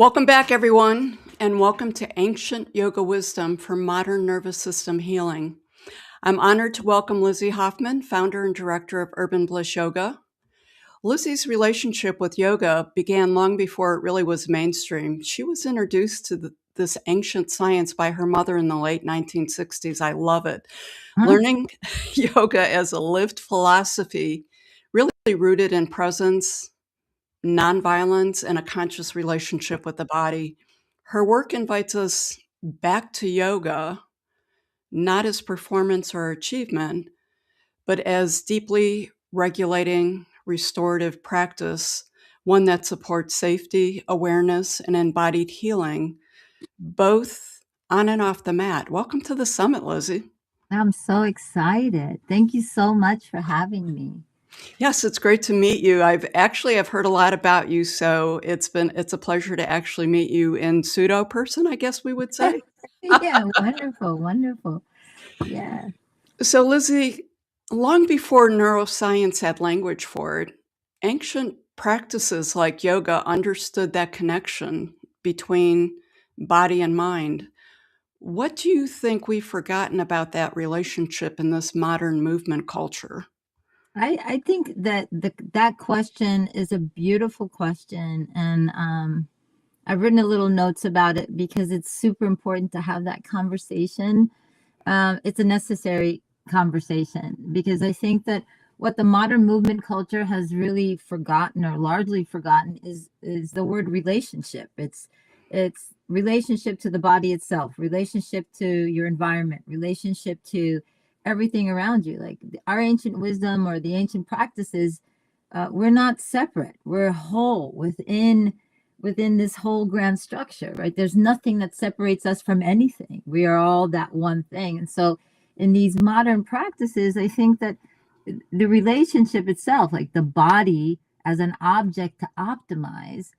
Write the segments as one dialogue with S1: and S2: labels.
S1: Welcome back, everyone, and welcome to Ancient Yoga Wisdom for Modern Nervous System Healing. I'm honored to welcome Lizzy Hoffman, founder and director of Urban Bliss Yoga. Lizzy's relationship with yoga began long before it really was mainstream. She was introduced to this ancient science by her mother in the late 1960s. I love it. Learning yoga as a lived philosophy, really rooted in presence, nonviolence, and a conscious relationship with the body. Her work invites us back to yoga, not as performance or achievement, but as deeply regulating, restorative practice, one that supports safety, awareness, and embodied healing, both on and off the mat. Welcome to the summit, Lizzy.
S2: I'm so excited. Thank you so much for having me.
S1: Yes, it's great to meet you. I've heard a lot about you, so it's a pleasure to actually meet you in pseudo person, I guess we would say.
S2: Yeah, wonderful, wonderful. Yeah.
S1: So, Lizzy, long before neuroscience had language for it, ancient practices like yoga understood that connection between body and mind. What do you think we've forgotten about that relationship in this modern movement culture?
S2: I think that that question is a beautiful question, and I've written a little notes about it because it's super important to have that conversation. It's a necessary conversation because I think that what the modern movement culture has really forgotten or largely forgotten is the word relationship. It's relationship to the body itself, relationship to your environment, relationship to everything around you. Like our ancient wisdom or the ancient practices, we're not separate. We're whole within this whole grand structure, right? There's nothing that separates us from anything. We are all that one thing. And so in these modern practices, I think that the relationship itself, like the body as an object to optimize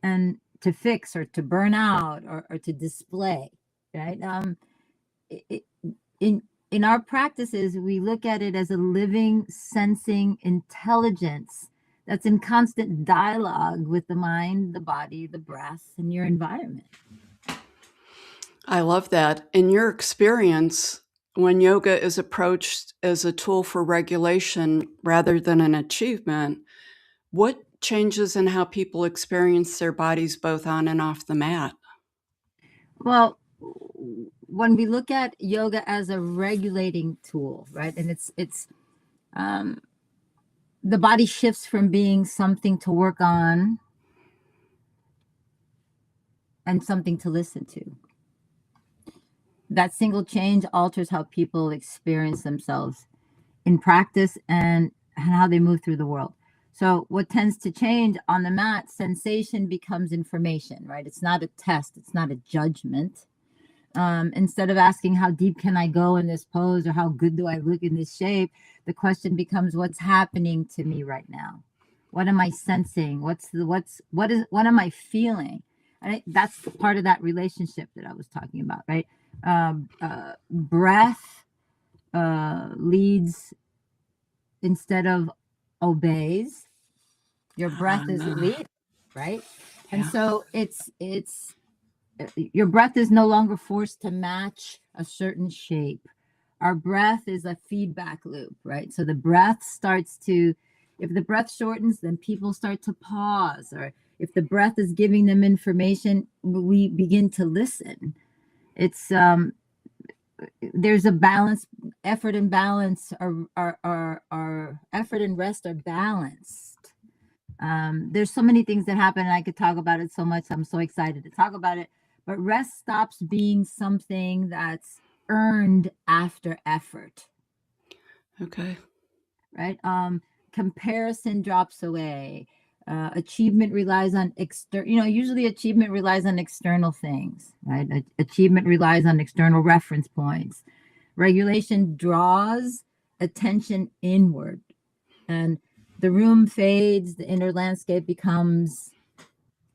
S2: and to fix or to burn out or to display, right? It, in in our practices, we look at it as a living, sensing intelligence that's in constant dialogue with the mind, the body, the breath, and your environment.
S1: I love that. In your experience, when yoga is approached as a tool for regulation rather than an achievement, what changes in how people experience their bodies both on and off the mat?
S2: Well, when we look at yoga as a regulating tool, right, and it's um, the body shifts from being something to work on and something to listen to. That single change alters how people experience themselves in practice and how they move through the world. So what tends to change on the mat, sensation becomes information, right? It's not a test, it's not a judgment. Instead of asking how deep can I go in this pose or how good do I look in this shape, the question becomes what's happening to me right now. What am I sensing? What am I feeling? And that's part of that relationship that I was talking about, right? Breath leads instead of obeys. Your breath is lead, right? And
S1: Yeah.
S2: so it's your breath is no longer forced to match a certain shape. Our breath is a feedback loop, right? So the breath starts to, if the breath shortens, then people start to pause, or if the breath is giving them information, we begin to listen. It's there's a balance. Effort and balance are effort and rest are balanced. There's so many things that happen, and I could talk about it so much. I'm so excited to talk about it. But rest stops being something that's earned after effort,
S1: Okay.
S2: right? Comparison drops away. Achievement relies on usually achievement relies on external things, right? Achievement relies on external reference points. Regulation draws attention inward, and the room fades, the inner landscape becomes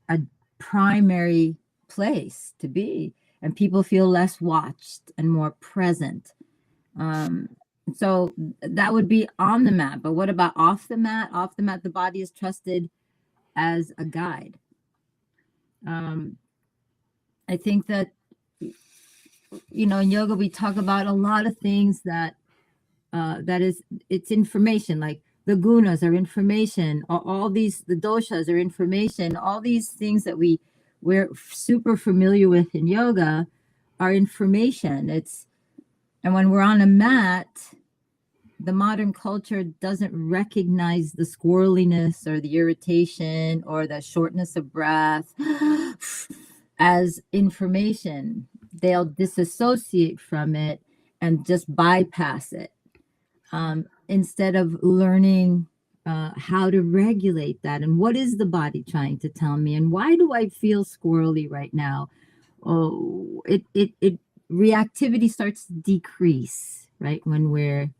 S2: a primary place to be, and people feel less watched and more present. Um, so that would be on the mat. But what about off the mat? Off the mat, the body is trusted as a guide. I think that, in yoga, we talk about a lot of things that it's information, like the gunas are information, all these, the doshas are information, all these things that we're super familiar with in yoga are information. And when we're on a mat, the modern culture doesn't recognize the squirreliness or the irritation or the shortness of breath as information. They'll disassociate from it and just bypass it, instead of learning how to regulate that. And what is the body trying to tell me? And why do I feel squirrely right now? Oh, it reactivity starts to decrease, right? When we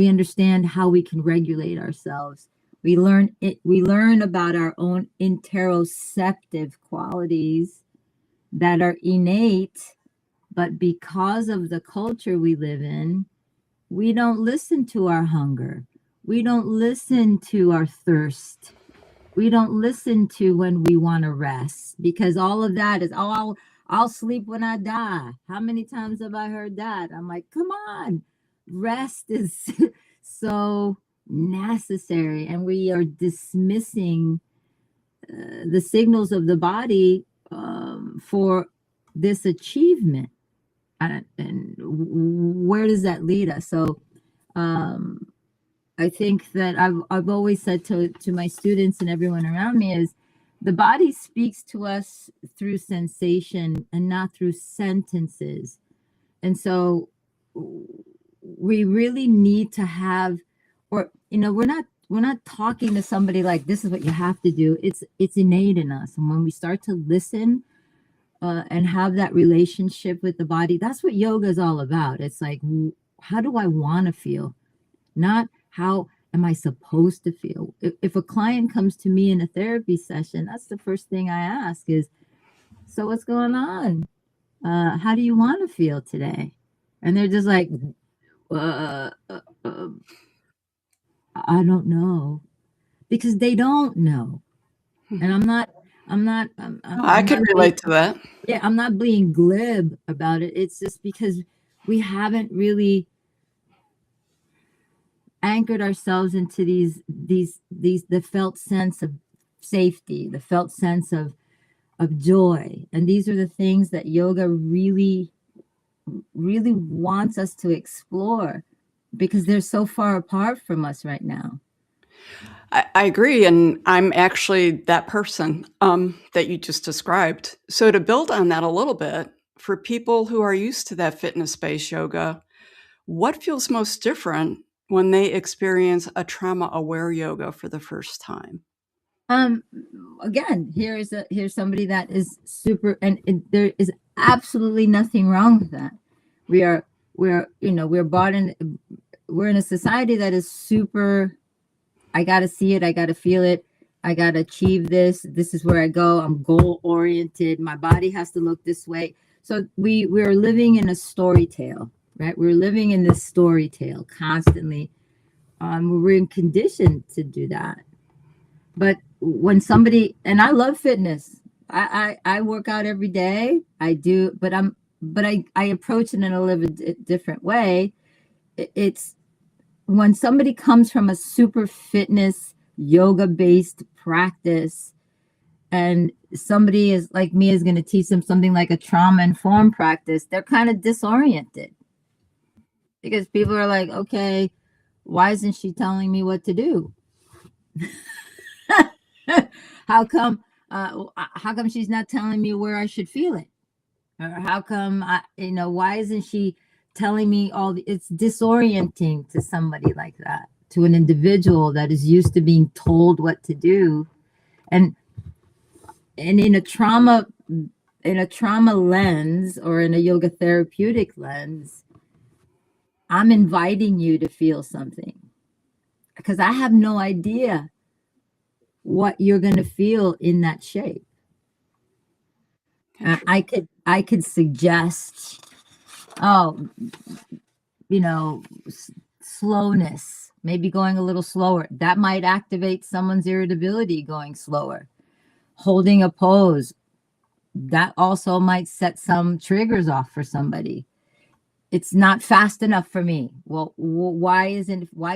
S2: understand how we can regulate ourselves. We learn about our own interoceptive qualities that are innate, but because of the culture we live in, we don't listen to our hunger. We don't listen to our thirst. We don't listen to when we want to rest, because all of that is, oh, I'll sleep when I die. How many times have I heard that? I'm like, come on, rest is so necessary, and we are dismissing the signals of the body for this achievement. And where does that lead us? So I think that I've always said to my students and everyone around me is, the body speaks to us through sensation and not through sentences. And so we really need to have, or we're not talking to somebody like, this is what you have to do. It's innate in us. And when we start to listen and have that relationship with the body, that's what yoga is all about. It's like, how do I want to feel? Not how am I supposed to feel? If a client comes to me in a therapy session, that's the first thing I ask is, so what's going on? How do you want to feel today? And they're just like, I don't know, because they don't know. And
S1: I could relate to that.
S2: Yeah, I'm not being glib about it. It's just because we haven't really anchored ourselves into the felt sense of safety, the felt sense of joy. And these are the things that yoga really wants us to explore, because they're so far apart from us right now.
S1: I agree. And I'm actually that person that you just described. So to build on that a little bit, for people who are used to that fitness-based yoga, what feels most different when they experience a trauma-aware yoga for the first time?
S2: Again, here's somebody that is super, and there is absolutely nothing wrong with that. We're in a society that is super, I got to see it, I got to feel it, I got to achieve this is where I go, I'm goal oriented, my body has to look this way. So we're living in a story tale, right? We're living in this story tale constantly. We're conditioned to do that. But when somebody, and I love fitness, I work out every day, I do, but I approach it in a little bit different way. It's when somebody comes from a super fitness yoga based practice, and somebody is like me is going to teach them something like a trauma informed practice, they're kind of disoriented, because people are like, okay, why isn't she telling me what to do? how come she's not telling me where I should feel it? Or how come why isn't she telling me it's disorienting to somebody like that, to an individual that is used to being told what to do. And in a trauma lens, or in a yoga therapeutic lens, I'm inviting you to feel something, because I have no idea what you're going to feel in that shape. I could suggest, slowness, maybe going a little slower. That might activate someone's irritability, going slower. holding a pose, that also might set some triggers off for somebody. It's not fast enough for me. Well, why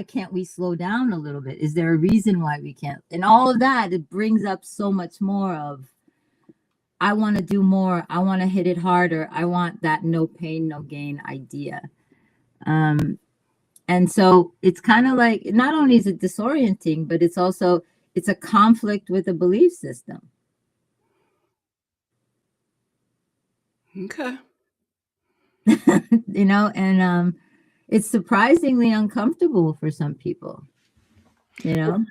S2: can't we slow down a little bit? Is there a reason why we can't? And all of that, it brings up so much more of, I want to do more. I want to hit it harder. I want that no pain, no gain idea. And so it's kind of like, not only is it disorienting, but it's a conflict with a belief system.
S1: Okay.
S2: And it's surprisingly uncomfortable for some people, you know?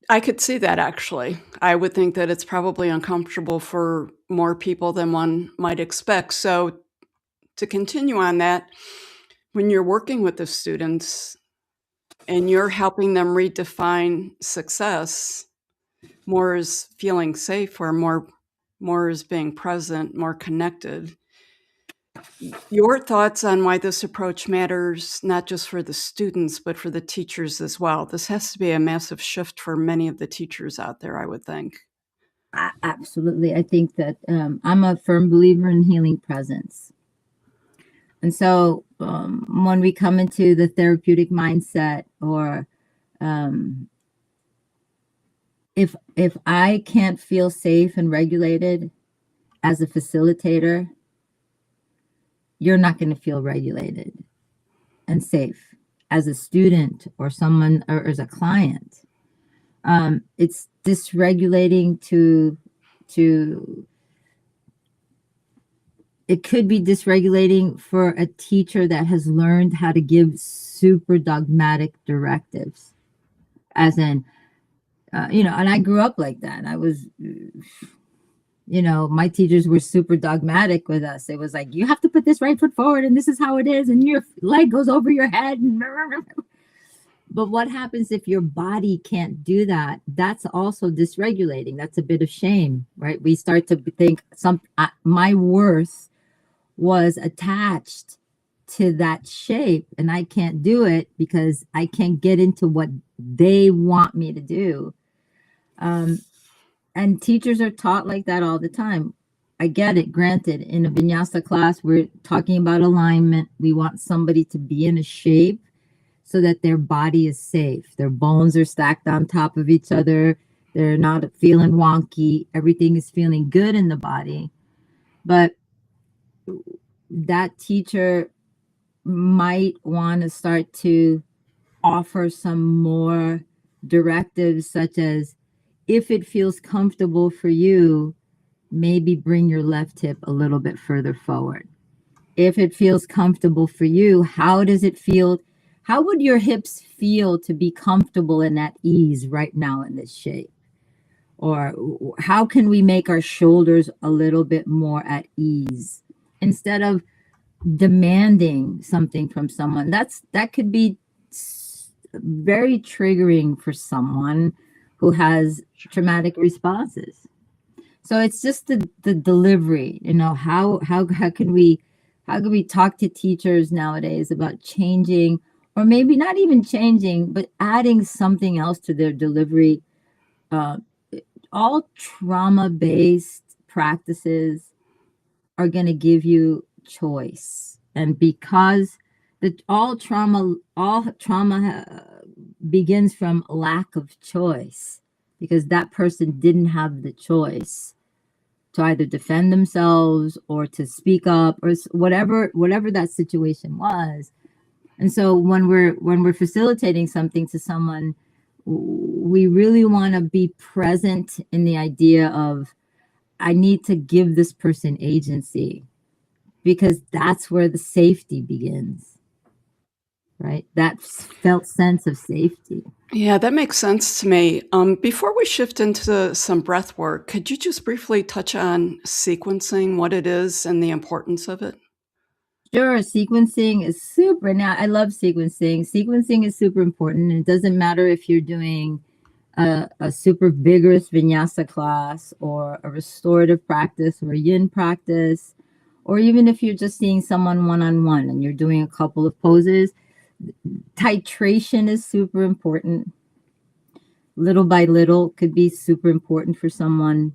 S1: I could see that actually. I would think that it's probably uncomfortable for more people than one might expect. So, to continue on that, when you're working with the students and you're helping them redefine success, more is feeling safe, or more is being present, more connected. Your thoughts on why this approach matters, not just for the students, but for the teachers as well. This has to be a massive shift for many of the teachers out there, I would think.
S2: Absolutely. I think that I'm a firm believer in healing presence. And so when we come into the therapeutic mindset, or if I can't feel safe and regulated as a facilitator, you're not going to feel regulated and safe as a student or someone, or as a client. It's dysregulating it could be dysregulating for a teacher that has learned how to give super dogmatic directives, as in, and I grew up like that. I was, my teachers were super dogmatic with us. It was like, you have to put this right foot forward, and this is how it is, and your leg goes over your head. But what happens if your body can't do that? That's also dysregulating. That's a bit of shame, right? We start to think my worth was attached to that shape, and I can't do it because I can't get into what they want me to do. And teachers are taught like that all the time. I get it. Granted, in a vinyasa class, we're talking about alignment. We want somebody to be in a shape so that their body is safe. Their bones are stacked on top of each other. They're not feeling wonky. Everything is feeling good in the body. But that teacher might want to start to offer some more directives, such as, if it feels comfortable for you, maybe bring your left hip a little bit further forward. If it feels comfortable for you, how does it feel? How would your hips feel to be comfortable and at ease right now in this shape? Or how can we make our shoulders a little bit more at ease, instead of demanding something from someone? That could be very triggering for someone who has traumatic responses. So it's just the delivery, how can we talk to teachers nowadays about changing, or maybe not even changing, but adding something else to their delivery. All trauma-based practices are going to give you choice. And because all trauma begins from lack of choice, because that person didn't have the choice to either defend themselves or to speak up, or whatever that situation was. And so when we're facilitating something to someone, we really want to be present in the idea of, I need to give this person agency, because that's where the safety begins, right? That felt sense of safety.
S1: Yeah, that makes sense to me. Before we shift into some breath work, could you just briefly touch on sequencing, what it is, and the importance of it?
S2: Sure, sequencing is super. Now, I love sequencing. Sequencing is super important. It doesn't matter if you're doing a super vigorous vinyasa class, or a restorative practice, or a yin practice, or even if you're just seeing someone one-on-one and you're doing a couple of poses. Titration is super important. little by little could be super important for someone.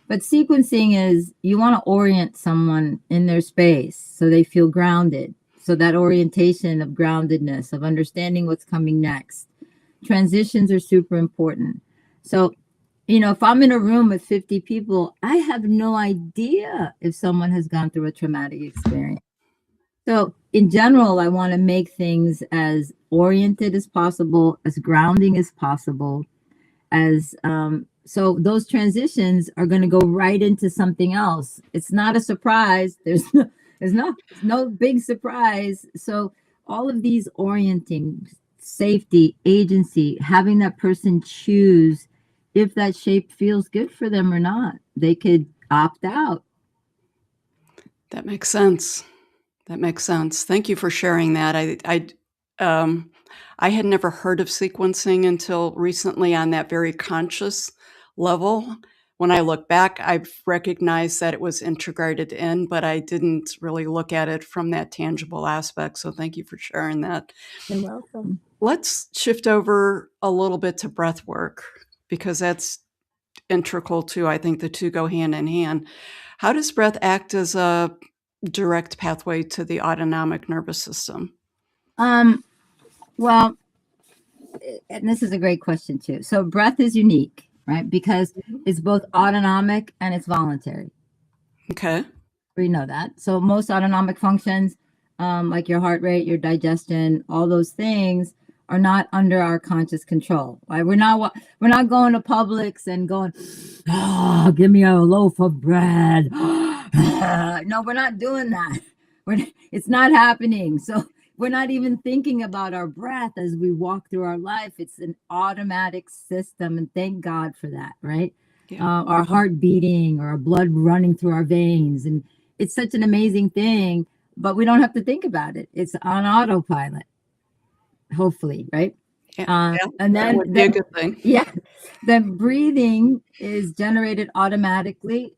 S2: But sequencing is you want to orient someone in their space so they feel grounded. So that orientation of groundedness, of understanding what's coming next. Transitions are super important. So, if I'm in a room with 50 people, I have no idea if someone has gone through a traumatic experience. So, in general, I want to make things as oriented as possible, as grounding as possible, as so those transitions are going to go right into something else. It's not a surprise. There's no big surprise. So all of these orienting, safety, agency, having that person choose if that shape feels good for them or not. They could opt out.
S1: That makes sense. That makes sense. Thank you for sharing that. I had never heard of sequencing until recently on that very conscious level. When I look back, I've recognized that it was integrated in, but I didn't really look at it from that tangible aspect. So thank you for sharing that.
S2: You're welcome.
S1: Let's shift over a little bit to breath work because that's integral too. I think the two go hand in hand. How does breath act as a direct pathway to the autonomic nervous system?
S2: Well, and this is a great question too. So breath is unique, right? Because it's both autonomic and it's voluntary.
S1: Okay.
S2: We know that. So most autonomic functions, like your heart rate, your digestion, all those things are not under our conscious control. Right? We're not going to Publix and going, oh, give me a loaf of bread. No, we're not doing that. It's not happening. So we're not even thinking about our breath as we walk through our life. It's an automatic system, and thank God for that, right?
S1: Yeah.
S2: Our heart beating or our blood running through our veins, and it's such an amazing thing, but we don't have to think about it. It's on autopilot, hopefully, right?
S1: Yeah,
S2: And
S1: that
S2: then,
S1: would be a good thing.
S2: yeah, the breathing is generated automatically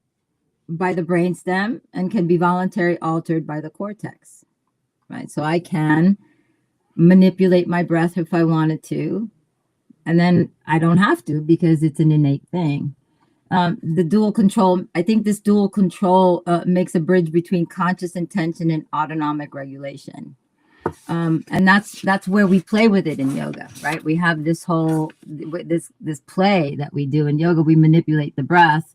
S2: by the brainstem and can be voluntarily altered by the cortex, right? So I can manipulate my breath if I wanted to, and then I don't have to because it's an innate thing. The dual control, I think this dual control makes a bridge between conscious intention and autonomic regulation. And that's where we play with it in yoga, right? We have this whole this play that we do in yoga. We manipulate the breath.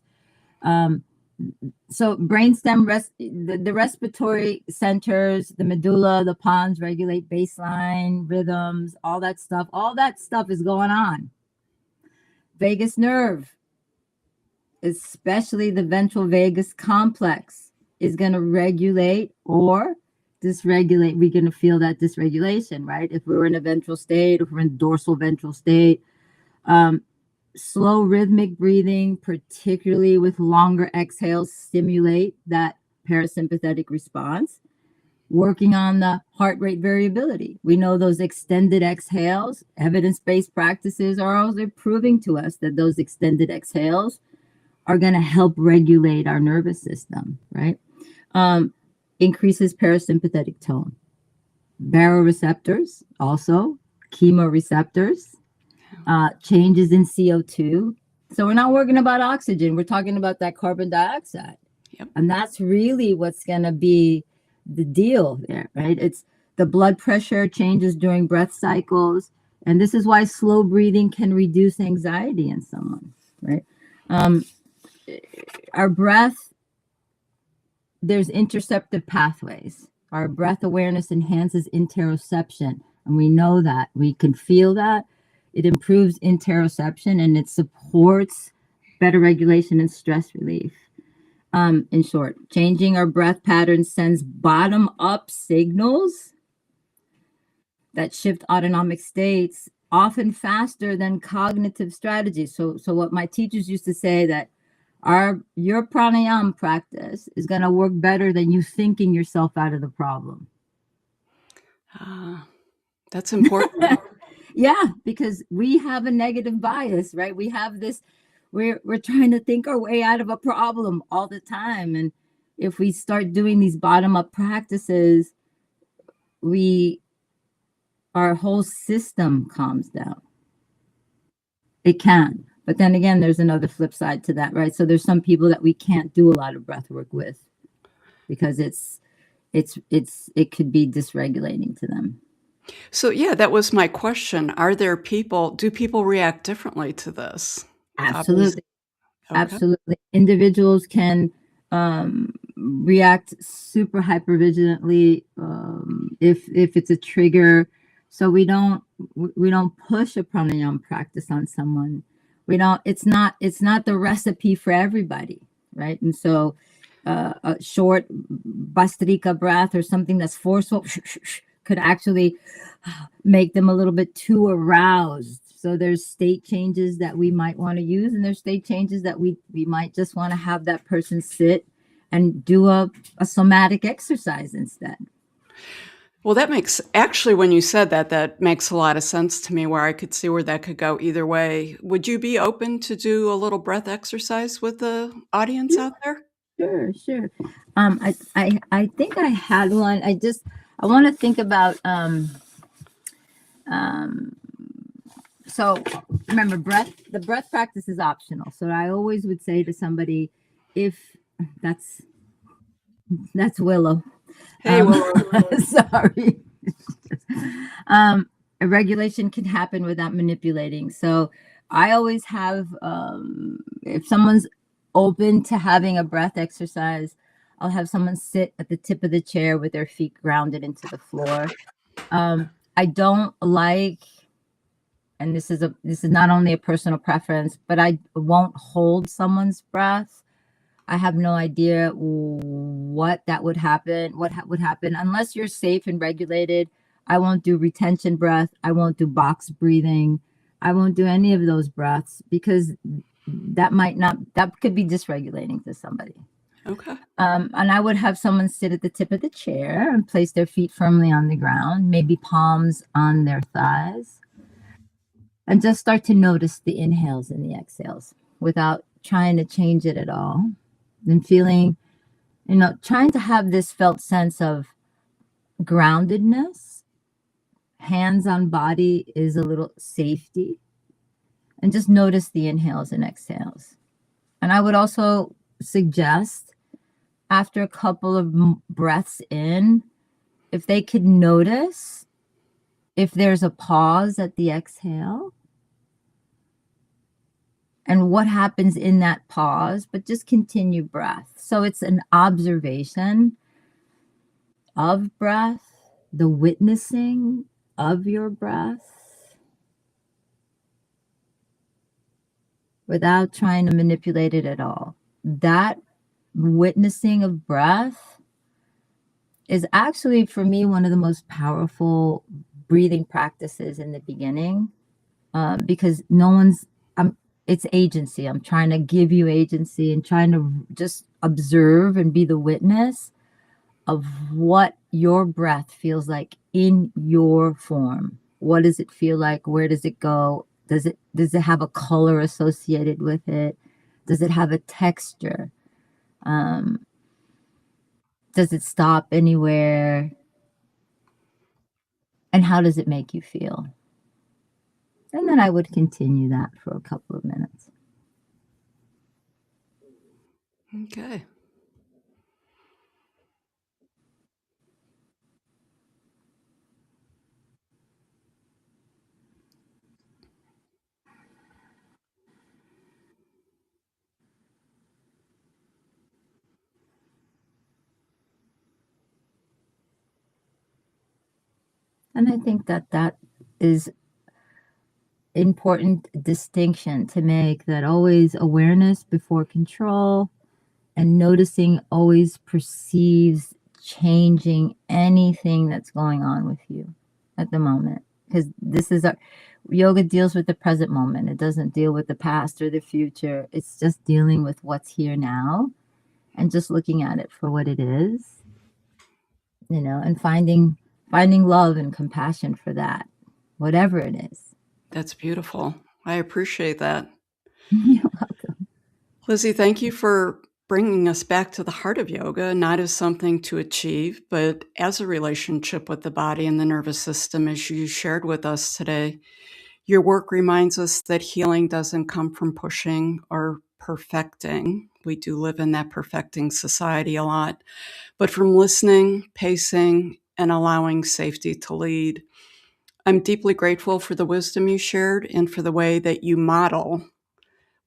S2: So brainstem the respiratory centers, the medulla, the pons regulate baseline rhythms, all that stuff. All that stuff is going on. Vagus nerve, especially the ventral vagus complex, is going to regulate or dysregulate. We're going to feel that dysregulation, right? If we're in a ventral state, if we're in dorsal ventral state. Slow rhythmic breathing, particularly with longer exhales, stimulate that parasympathetic response. Working on the heart rate variability. We know those extended exhales, evidence-based practices are also proving to us that those extended exhales are going to help regulate our nervous system, right? Increases parasympathetic tone. Baroreceptors, also chemoreceptors, changes in CO2. So we're not working about oxygen. We're talking about that carbon dioxide.
S1: Yep.
S2: And that's really what's going to be the deal there, right? It's the blood pressure changes during breath cycles. And this is why slow breathing can reduce anxiety in someone, right? Our breath, there's interceptive pathways. Our breath awareness enhances interoception. And we know that. We can feel that. It improves interoception and it supports better regulation and stress relief. In short, changing our breath patterns sends bottom-up signals that shift autonomic states often faster than cognitive strategies. So what my teachers used to say that your pranayama practice is going to work better than you thinking yourself out of the problem.
S1: That's important.
S2: Yeah, because we have a negative bias, right? We have this, we're trying to think our way out of a problem all the time. And if we start doing these bottom-up practices, our whole system calms down. It can. But then again, there's another flip side to that, right? So there's some people that we can't do a lot of breath work with because it could be dysregulating to them.
S1: So yeah, that was my question. Do people react differently to this? Obviously.
S2: Absolutely.
S1: Okay.
S2: Absolutely. Individuals can react super hypervigilantly if it's a trigger. So we don't push a pranayama practice on someone. We don't. It's not the recipe for everybody, right? And so a short bastrika breath or something that's forceful could actually make them a little bit too aroused. So there's state changes that we might want to use, and there's state changes that we might just want to have that person sit and do a somatic exercise instead.
S1: Well, that makes actually, when you said that, that makes a lot of sense to me, where I could see where that could go either way. Would you be open to do a little breath exercise with the audience out there?
S2: Sure, sure. I think I had one. I want to think about so remember, the breath practice is optional. So I always would say to somebody, if that's Willow.
S1: Hey, Willow.
S2: Sorry. A regulation can happen without manipulating. So I always have, if someone's open to having a breath exercise, I'll have someone sit at the tip of the chair with their feet grounded into the floor. I don't like, and this is not only a personal preference, but I won't hold someone's breath. I have no idea what would happen unless you're safe and regulated. I won't do retention breath. I won't do box breathing. I won't do any of those breaths because that could be dysregulating to somebody.
S1: Okay.
S2: And I would have someone sit at the tip of the chair and place their feet firmly on the ground, maybe palms on their thighs, and just start to notice the inhales and the exhales without trying to change it at all. And feeling, trying to have this felt sense of groundedness, hands on body is a little safety, and just notice the inhales and exhales. And I would also suggest after a couple of breaths in, if they could notice if there's a pause at the exhale and what happens in that pause, but just continue breath. So it's an observation of breath, the witnessing of your breath without trying to manipulate it at all. That witnessing of breath is actually, for me, one of the most powerful breathing practices in the beginning, because it's agency. I'm trying to give you agency and trying to just observe and be the witness of what your breath feels like in your form. What does it feel like? Where does it go? Does it have a color associated with it? Does it have a texture? Does it stop anywhere? And how does it make you feel? And then I would continue that for a couple of minutes.
S1: Okay.
S2: And I think that is important distinction to make, that always awareness before control, and noticing always perceives changing anything that's going on with you at the moment, because yoga deals with the present moment. It doesn't deal with the past or the future. It's just dealing with what's here now and just looking at it for what it is, and finding love and compassion for that, whatever it is.
S1: That's beautiful. I appreciate that.
S2: You're welcome.
S1: Lizzy, thank you for bringing us back to the heart of yoga, not as something to achieve, but as a relationship with the body and the nervous system, as you shared with us today. Your work reminds us that healing doesn't come from pushing or perfecting. We do live in that perfecting society a lot, but from listening, pacing, and allowing safety to lead. I'm deeply grateful for the wisdom you shared and for the way that you model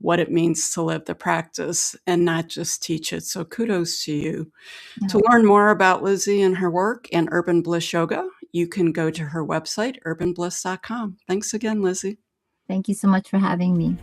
S1: what it means to live the practice and not just teach it. So kudos to you. To
S2: Yeah.
S1: learn more about Lizzy and her work and Urban Bliss Yoga, you can go to her website, urbanbliss.com. Thanks again, Lizzy.
S2: Thank you so much for having me.